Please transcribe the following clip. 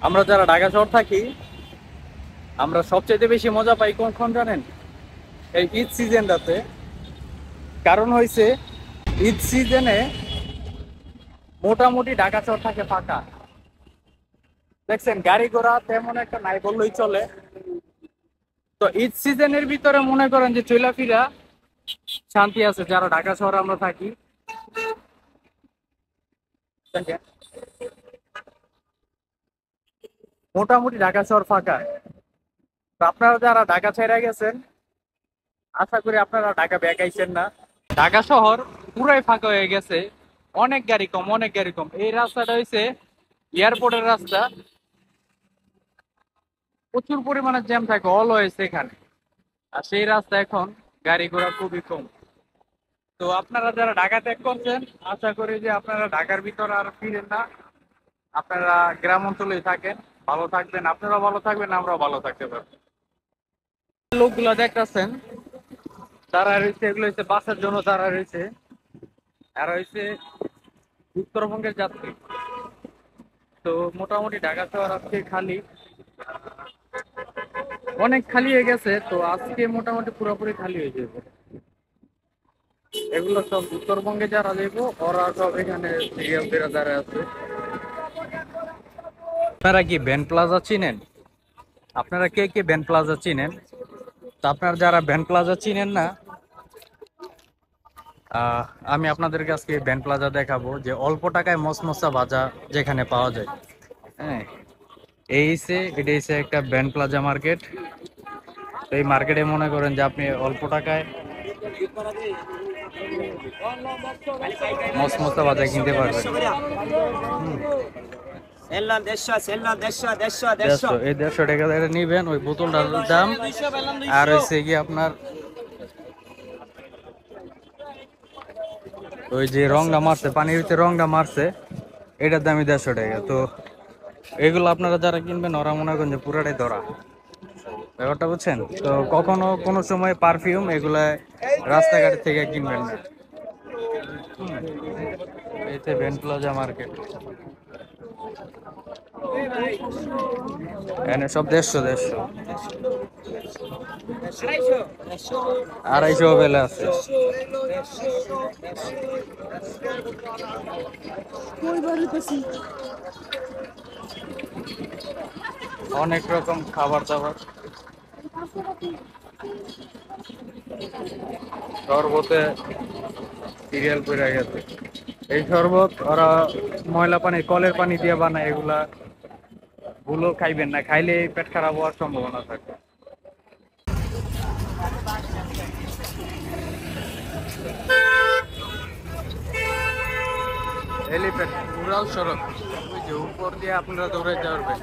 আমরা যারা ঢাকা শহর থাকি, আমরা সবচেয়ে বেশি মজা পাই কখন জানেন? এই ঈদ সিজনটাতে। কারণ হয়েছে, ঈদ সিজনে মোটামুটি ঢাকা শহর থাকে ফাঁকা। দেখছেন, গাড়ি ঘোড়া তেমন একটা নাই বললেই চলে। তো ঈদ সিজনের ভিতরে মনে করেন যে চলাফেরা শান্তি আছে যারা ঢাকা শহরে আমরা থাকি। দেখেন, মোটামুটি ঢাকা শহর ফাঁকা। তো আপনারা যারা ঢাকা ছেড়ে গেছেন, আশা করি আপনারা ঢাকা ব্যাক আইছেন না। ঢাকা শহর পুরাই ফাঁকা হয়ে গেছে। অনেক গাড়ি কম, অনেক গাড়ি কম। এই রাস্তাটা হয়েছে এয়ারপোর্টের রাস্তা। প্রচুর পরিমাণে জ্যাম থাকে অলওয়েজ এখানে। আর সেই রাস্তা এখন গাড়ি ঘোড়া খুবই কম। তো আপনারা যারা ঢাকা ত্যাগ করছেন, আশা করি যে আপনারা ঢাকার ভিতরে আর ফিরেন না। আপনারা গ্রাম অঞ্চলেই থাকেন, ভালো থাকবেন, আপনারাও ভালো থাকবেন, আমরাও ভালো থাকতে পারবো। লোকগুলো দেখতেছেন তারা রয়েছে, এগুলো হচ্ছে বাসের জন্য তারা রয়েছে। আর হয়েছে উত্তরবঙ্গের যাত্রী। তো মোটামুটি ঢাকা শহর আজকে খালি, অনেক খালি হয়ে গেছে। তো আজকে মোটামুটি পুরোপুরি খালি হয়ে যাবে। এগুলো সব উত্তরবঙ্গে যারা যাবো, ওরা সব এখানে সিরিয়াল যারা আছে। আপনারা কি ব্যান্ড প্লাজা চিনেন? আপনারা কে কে ব্যান্ড প্লাজা চিনেন? তো আপনারা যারা ব্যান্ড প্লাজা চিনেন না, আহ, আমি আপনাদেরকে আজকে ব্যান্ড প্লাজা দেখাবো যে অল্প টাকায় মসমসা ভাজা যেখানে পাওয়া যায়। হ্যাঁ, এটা হচ্ছে একটা ব্যান্ড প্লাজা মার্কেট। তো এই মার্কেটে মনে করেন যে আপনি অল্প টাকায় মসমসা ভাজা কিনতে পারবেন। হুম, এই 150 টাকা দিয়ে নিবেন ওই বোতলটার দাম। আর হচ্ছে কি আপনার ওই যে রংটা মারছে, পানির ভিতরে রংটা মারছে, এটার দামই 150 টাকা। তো এগুলো আপনারা যারা কিনবেন ওরা মনে করেন যে পুরাটাই ধরা, ব্যাপারটা বুঝছেন? তো কখনো কোনো সময় পারফিউম এগুলা রাস্তাঘাট থেকে কিনবেন না। এইতে ভ্যান প্লাজা মার্কেট, এনে সব 150 250 বেলা আছে। অনেক রকম খাবার দাবার, শরবতে সিরিয়াল করে গেছে। এই শরবত ওরা ময়লা পানি, কলের পানি দিয়ে বানায়। এগুলা ভুলো খাইবেন না, খাইলে পেট খারাপ হওয়ার সম্ভাবনা থাকে। এলিফ্যান্ট উড়াল সড়ক, ওই যে উপর দিয়ে আপনারা দৌড়ে যাবেন।